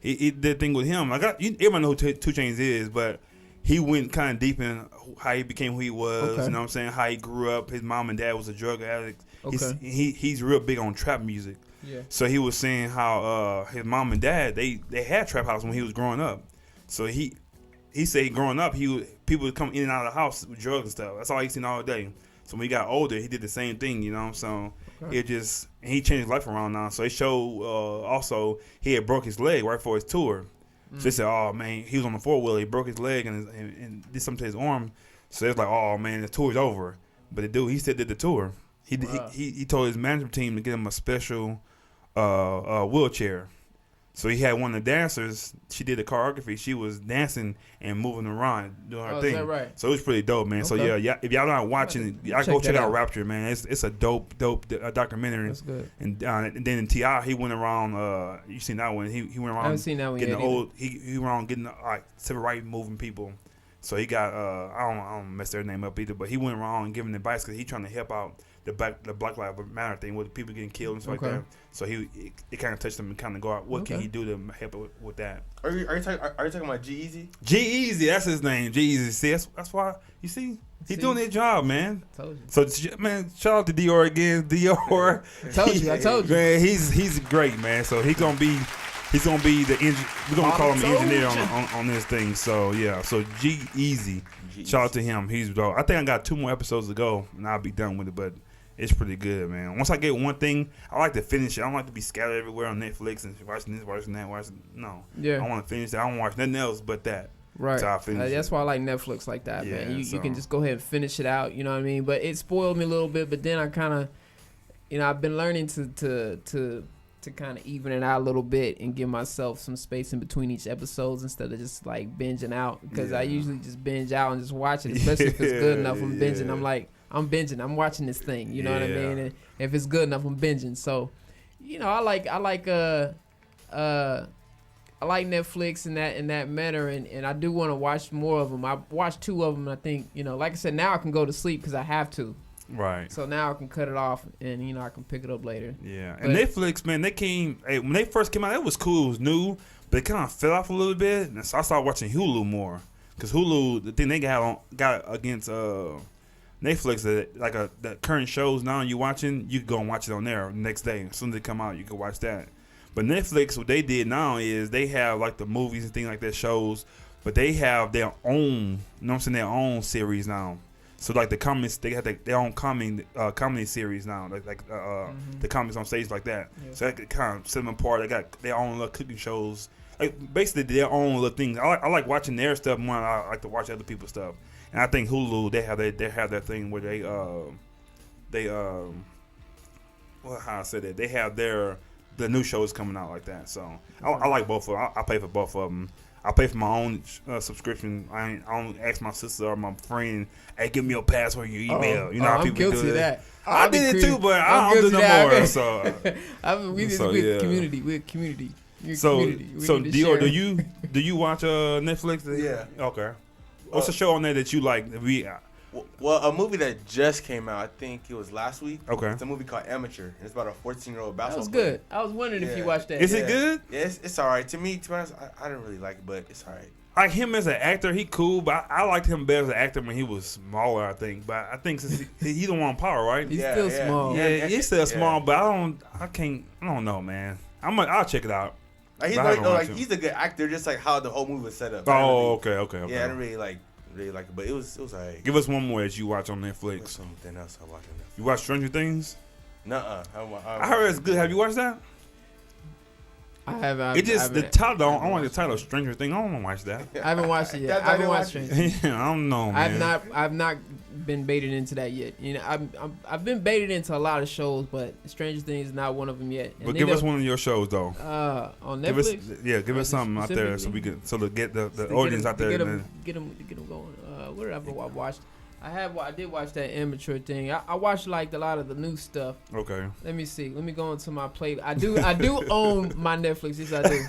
He did thing with him. Everybody know who 2 Chainz is, but he went kind of deep in how he became who he was. Okay. You know what I'm saying? How he grew up. His mom and dad was a drug addict. Okay. He's real big on trap music. Yeah. So he was saying how his mom and dad they had trap house when he was growing up. So he said growing up people would come in and out of the house with drugs and stuff. That's all he seen all day. So when he got older, he did the same thing. So he changed his life around now. So they showed also he had broke his leg right before his tour. So they said, oh man, he was on the 4-wheeler, he broke his leg and did something to his arm. So it's like, oh man, the tour's over. But the dude, he still did the tour. He told his management team to get him a special wheelchair. So he had one of the dancers. She did the choreography. She was dancing and moving around, doing her thing. Is that right? So it was pretty dope, man. Okay. So yeah, if y'all not watching, y'all go check out Rapture, man. It's a dope documentary. That's good. And then T.I., he went around. You seen that one? He went around. I haven't seen that one getting yet. He went around getting like civil rights moving people. So he got I don't mess their name up either, but he went around and giving advice because he trying to help out the Black Lives Matter thing with people getting killed and stuff like that. So it kind of touched him and kind of go out. What can he do to help with that? Are you talking about G-Eazy? G-Eazy, that's his name. G-Eazy. See, that's why you see he's doing his job, man. Told you. So man, shout out to Doir again. Doir. I told you. Man, he's great, man. So he's gonna be the we're gonna call him the engineer on this thing. So yeah, so G-Eazy. Shout out to him. He's dope. I think I got 2 more episodes to go and I'll be done with it, but it's pretty good, man. Once I get one thing, I like to finish it. I don't like to be scattered everywhere on Netflix and watching this, watching that, no. Yeah. I want to finish it. I don't watch nothing else but that. Right. So I finish that's why I like Netflix like that, man. You can just go ahead and finish it out, you know what I mean? But it spoiled me a little bit, but then I kind of, I've been learning to kind of even it out a little bit and give myself some space in between each episodes instead of just like binging out, because I usually just binge out and just watch it, especially if it's good enough. I'm binging. I'm like, I'm binging. I'm watching this thing. You know what I mean? And if it's good enough, I'm binging. So, I like Netflix in that manner, and I do want to watch more of them. I watched 2 of them. I think like I said, now I can go to sleep because I have to. Right. So now I can cut it off and I can pick it up later. Yeah. And Netflix, man, when they first came out, it was cool, it was new, but it kind of fell off a little bit. And so I started watching Hulu more, because Hulu, the thing they got against Netflix, the current shows now you watching, you can go and watch it on there the next day. As soon as they come out, you can watch that. But Netflix, what they did now is they have like the movies and things like that, shows, but they have their own, their own series now. So like the comics, they have their own comedy series now, the comics on stage like that. Yeah. So that kind of set them apart. They got their own little cooking shows, like basically their own little things. I like watching their stuff more than I like to watch other people's stuff. And I think Hulu, they have that thing where they have the new shows coming out like that. So I like both of them. I pay for both of them. I pay for my own subscription. I don't ask my sister or my friend, hey, give me your password, your email. How I'm people guilty do of that. I did it too, but I don't do no more. So we're community. We're community. So Dior, do you watch Netflix? Yeah. Okay. What's the show on there that you like? Well, a movie that just came out, I think it was last week. Okay. It's a movie called Amateur. It's about a 14-year-old basketball That was player. good. I was wondering if you watched that. Is it good? Yeah, it's all right. To me, to be honest, I didn't really like it, but it's all right. Like him as an actor, he cool, but I liked him better as an actor when he was smaller, I think. But I think since he don't want power, right? He's still small. Yeah, he's still small, but I don't know, man. I'll check it out. He's a good actor, just like how the whole movie was set up. Oh, okay. Yeah, I didn't really like it, but it was alright. Give us one more that you watch on Netflix. Something else I watch on Netflix. You watch Stranger Things? Nuh-uh. I heard it's good. Have you watched that? I haven't. The title. I want the title Stranger Things. I don't want to watch that. I haven't watched it yet. I haven't watched Stranger Things. Yeah, I don't know, man. I've not been baited into that yet. I've been baited into a lot of shows, but Stranger Things is not one of them yet. But give us one of your shows though. On Netflix. Give us something out there so we can to get the audience out there. Get them going. What did I watched? I did watch that Amateur thing. I watched like a lot of the new stuff. Okay. Let me see. Let me go into my play. I do own my Netflix. Yes, I do.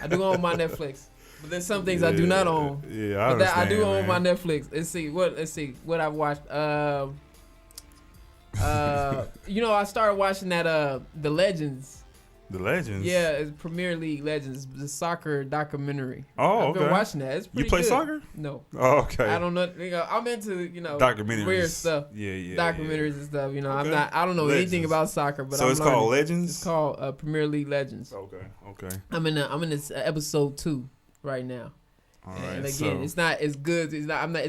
I do own my Netflix. But there's some things I do not own. Yeah, I understand. I do own my Netflix. Let's see what I've watched. I started watching that The Legends. The Legends? Yeah, it's Premier League Legends, the soccer documentary. Oh, I've been watching that. It's pretty You play good. Soccer? No. Oh, okay. I don't know. I'm into, documentaries. Weird stuff. Yeah. Documentaries and stuff. Okay. I don't know Legends. anything about soccer, but so it's called Legends? It's called Premier League Legends. Okay. I'm in this episode 2 right now. All right. And again, it's not as good. It's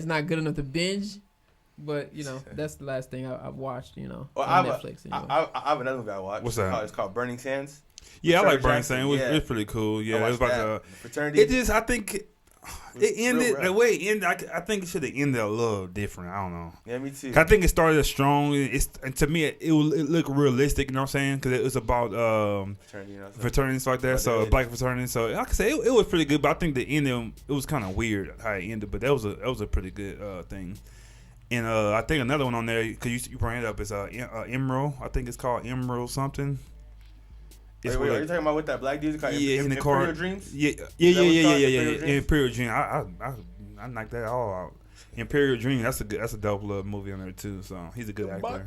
not good enough to binge. But that's the last thing I've watched. On Netflix. I have another movie I watched. What's that? It's called Burning Sands. Yeah, I like Burning Sands. It was pretty cool. Yeah, it was about the fraternity. I think It ended the way it ended. I think it should have ended a little different. I don't know. Yeah, me too. I think it started strong. And to me, it looked realistic. You know what I'm saying? Because it was about fraternity and stuff like that. So black fraternity. So like I say, it was pretty good. But I think the ending it was kind of weird how it ended. But that was a pretty good thing. And I think another one on there because you bring it up is Emerald. I think it's called Emerald something. Wait, are you talking about with that black dude? In the car. Imperial Dreams? Yeah. Imperial Dream. I knocked that all out. Imperial Dream. That's a dope little movie on there too. So he's a good actor.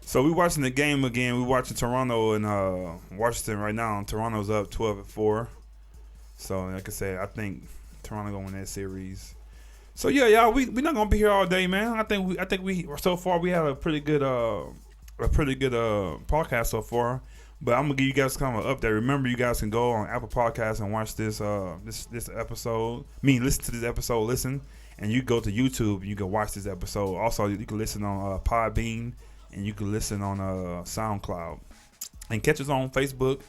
So we watching the game again. We watching Toronto and Washington right now. Toronto's up 12-4. So like I said, I think Toronto gonna win that series. So yeah, y'all, we not gonna be here all day, man. I think we so far we have a pretty good podcast so far. But I'm gonna give you guys kind of an update. Remember, you guys can go on Apple Podcasts and watch this episode. Listen to this episode. And you go to YouTube. You can watch this episode. Also, you can listen on Podbean, and you can listen on SoundCloud, and catch us on Facebook,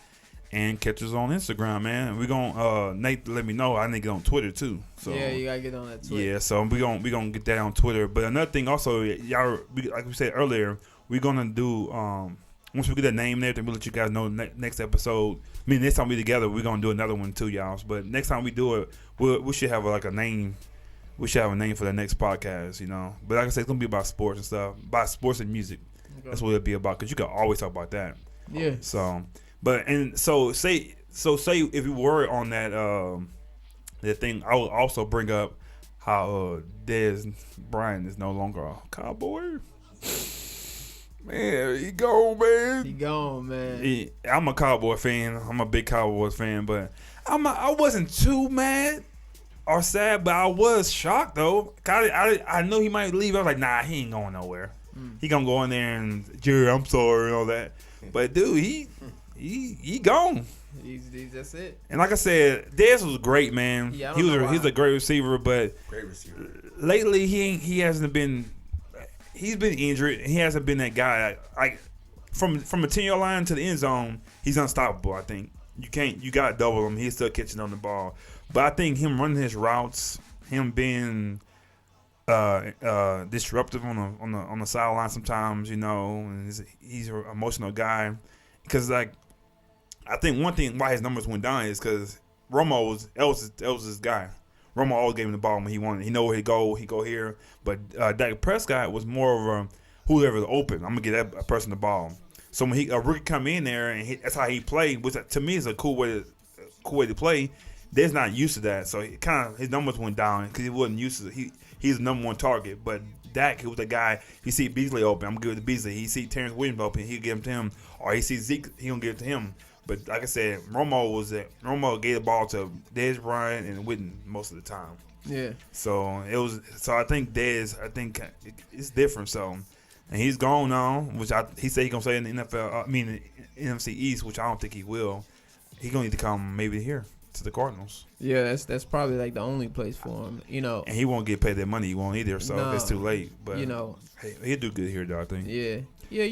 and catch us on Instagram, man. We gonna Nate let me know. I need to get on Twitter too. So yeah, you gotta get on that Twitter. Yeah, so we gonna get that on Twitter. But another thing, also, y'all, like we said earlier, we're gonna do once we get that name there, then we'll let you guys know next episode. Next time we together, we're gonna do another one too, y'all. But next time we do it, we should have a name. We should have a name for the next podcast, you know. But like I said, it's gonna be about sports and stuff, about sports and music. Okay. That's what it'll be about, because you can always talk about that. Yeah. So, say if we were on that thing, I would also bring up how Dez Bryant is no longer a Cowboy. Man, he gone, man. I'm a Cowboy fan. I'm a big Cowboys fan, but I wasn't too mad or sad, but I was shocked though. I knew he might leave. I was like, nah, he ain't going nowhere. He gonna go in there and Jerry, I'm sorry and all that. But dude, he gone. That's it. And like I said, Dez was great, man. Yeah, he's a great receiver, but lately he hasn't been. He's been injured. He hasn't been that guy. Like from the 10-yard line to the end zone, he's unstoppable. I think you got to double him. He's still catching on the ball. But I think him running his routes, him being disruptive on the sideline sometimes, you know, and he's an emotional guy. Because like I think one thing why his numbers went down is because Romo was his guy. Romo always gave him the ball when he wanted. He know where he go here. But Dak Prescott was more of a whoever's open, I'm gonna get that person the ball. So when a rookie come in there and that's how he played, which to me is a cool way to play. They're not used to that, so his numbers went down because he wasn't used to it. He's the number one target. But Dak, he was the guy. He see Beasley open, I'm gonna give it to Beasley. He see Terrence Williams open, he'll give it to him. Or he see Zeke, he gonna give it to him. But like I said, Romo gave the ball to Dez Bryant and Witten most of the time. Yeah. So I think Dez, it's different. So, and he's gone now, which he said he's gonna say in the NFL. NFC East, which I don't think he will. He's gonna need to come maybe here to the Cardinals. Yeah, that's probably like the only place for him, you know. And he won't get paid that money. He won't either. So it's too late. But you know, he'll do good here, though. I think. Yeah.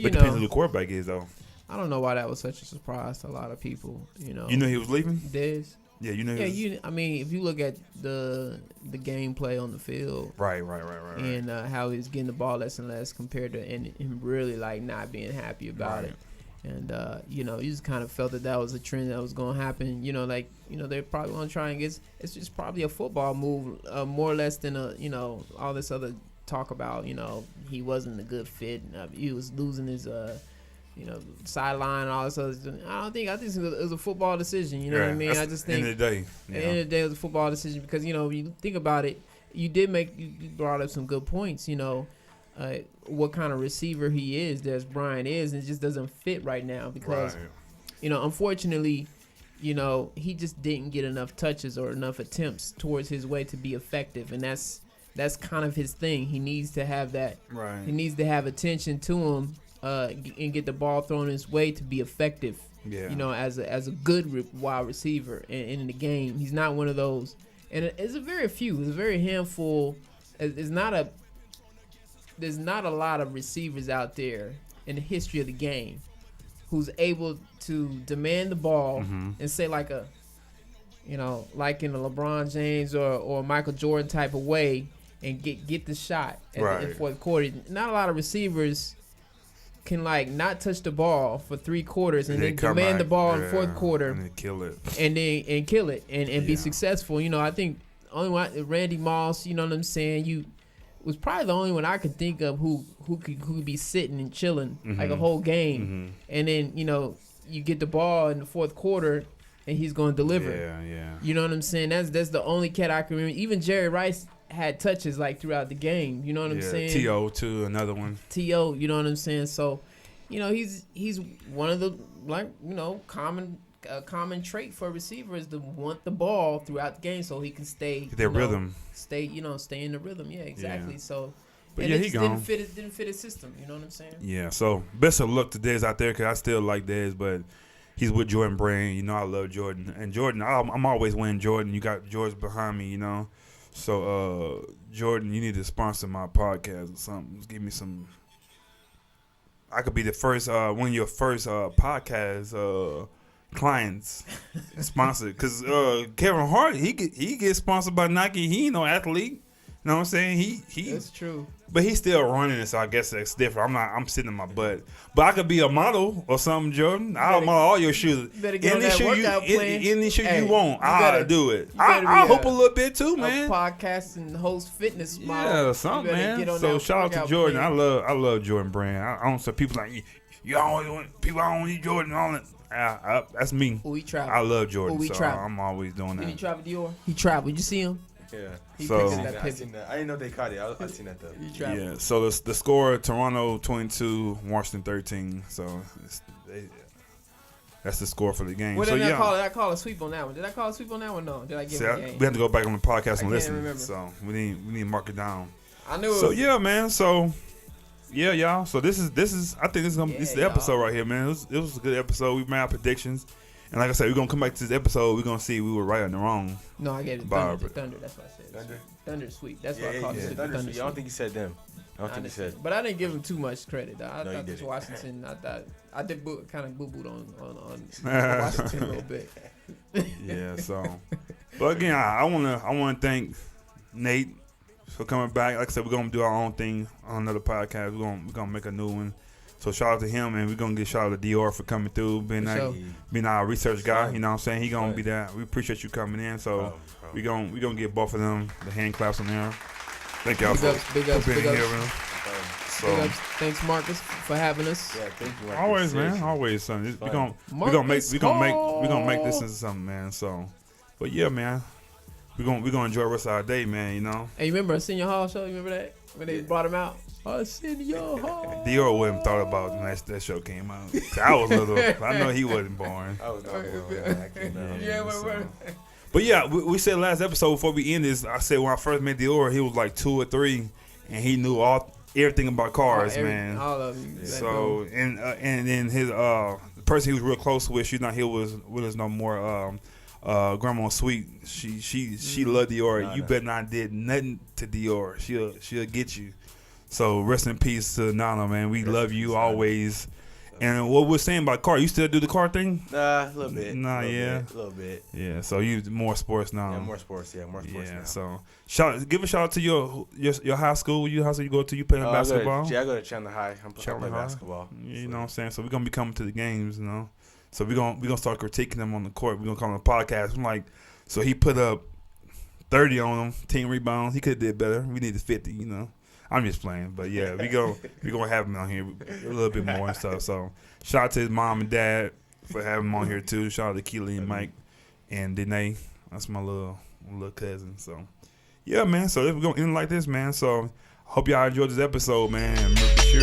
But depends who the quarterback is, though. I don't know why that was such a surprise to a lot of people. You know. You knew he was leaving? Dez. Yeah, you know. Yeah, I mean, if you look at the gameplay on the field, right, and how he's getting the ball less and less compared to him really like not being happy about it, and you know, you just kind of felt that was a trend that was going to happen. You know, like they're probably going to try and get. It's just probably a football move, more or less than all this other talk about. He wasn't a good fit. He was losing his sideline and all this other stuff. I think it was a football decision. You know what I mean? I just think end of the day. At the end of the day, it was a football decision because when you think about it, you brought up some good points. What kind of receiver he is, Dez Bryant is, and it just doesn't fit right now because unfortunately, he just didn't get enough touches or enough attempts towards his way to be effective, and that's kind of his thing. He needs to have that. Right. He needs to have attention to him. And get the ball thrown his way to be effective. Yeah. As a good wide receiver in the game. He's not one of those, and it's a very few. It's a very handful. There's not a lot of receivers out there in the history of the game who's able to demand the ball and say like like in a LeBron James or Michael Jordan type of way, and get the shot in the fourth quarter. Not a lot of receivers can not touch the ball for 3 quarters and then demand the ball in the fourth quarter and kill it and be successful. I think only one, Randy Moss. You know what I'm saying? Was probably the only one I could think of who could be sitting and chilling like a whole game, and then you get the ball in the fourth quarter and he's going to deliver. Yeah. You know what I'm saying? That's the only cat I can remember. Even Jerry Rice had touches throughout the game. You know what I'm saying? T.O. too, another one. T.O. You know what I'm saying? So, he's one of the common trait for a receiver is to want the ball throughout the game so he can stay their rhythm. Stay in the rhythm. Yeah, exactly. Yeah. So, but it didn't fit his system. You know what I'm saying? Yeah. So best of luck to Dez out there because I still like Dez, but he's with Jordan Brand. I love Jordan, and Jordan. I'm always winning Jordan. You got George behind me. So Jordan, you need to sponsor my podcast or something. Just give me some. I could be the first one of your first podcast clients sponsored because Kevin Hart he gets sponsored by Nike. He ain't no athlete. You know what I'm saying? He That's true. But he's still running it, so I guess that's different. I'm sitting in my butt. But I could be a model or something, Jordan. I'll model all your shoes. You better get on that workout plan. Any shoe you want, I'll do it. I'll hoop a little bit too, man. A podcast and host fitness model. Yeah, something, man. So shout out to Jordan. Plan. I love Jordan Brand. I don't say people like you always want people. I don't need Jordan on it. That's me. He travel. I love Jordan. So I'm always doing that. Did he travel Doir? He traveled. Did you see him? Yeah. I seen that. I didn't know they caught it. I seen that though. Yeah. So the score: Toronto 22, Washington 13. So that's the score for the game. What did I call a sweep on that one? Did I call a sweep on that one? No. Did I give it a game? We have to go back on the podcast and listen. Remember. So we need to mark it down. I knew. So yeah, man. So yeah, y'all. So this is. I think this is the episode right here, man. It was a good episode. We made our predictions. And like I said, we're going to come back to this episode. We're going to see if we were right or wrong. No, I get it. Thunder. That's what I said. Thunder sweep. That's what I called it. Thunder sweep. I don't think you said them. I don't think you said. But I didn't give them too much credit. I thought it was Washington. I did kind of boo-booed on Washington a little bit. Yeah, so. But again, I want to thank Nate for coming back. Like I said, we're going to do our own thing on another podcast. We're going to make a new one. So shout out to him, and we're going to get shout out to Doir for coming through, being our research guy. You know what I'm saying? He going to be there. We appreciate you coming in. So we're gonna get both of them the hand claps on there. Thank y'all for being here. So thanks, Maarcus, for having us. Yeah, thank you, Maarcus. Always, man. Always, son. We're gonna make this into something, man. So, but yeah, man. We're gonna enjoy the rest of our day, man. Hey, you remember a Senior Hall show? You remember that when they brought him out? Senior Hall. Dior wouldn't thought about when that show came out. I was little. I know he wasn't born. I was not born. But yeah, we said last episode before we end this, I said when I first met Dior, he was like 2 or 3, and he knew everything about cars, man. All of them. So and then his the person he was real close with, she's not here with us no more. Grandma Sweet, she loved Dior. You better not did nothing to Dior. She'll get you. So rest in peace to Nana, man. We love you always. And what we're saying about car, you still do the car thing? Nah, a little bit. A little bit. Yeah, so you more sports now. Yeah, more sports. Yeah, more sports now. So give a shout out to your high school. Your high school you go to, you play basketball? I go to Chandler High. I play basketball. Yeah, you know what I'm saying? So we're going to be coming to the games, So we're gonna start critiquing them on the court. We're going to call them a podcast. I'm like, so he put up 30 on them, 10 rebounds. He could have did better. We needed 50, I'm just playing, but yeah, we gonna have him on here a little bit more and stuff. So shout out to his mom and dad for having him on here too. Shout out to Keely and Mike and Danae. That's my little cousin. So yeah, man. So we're gonna end like this, man. So hope y'all enjoyed this episode, man. Make sure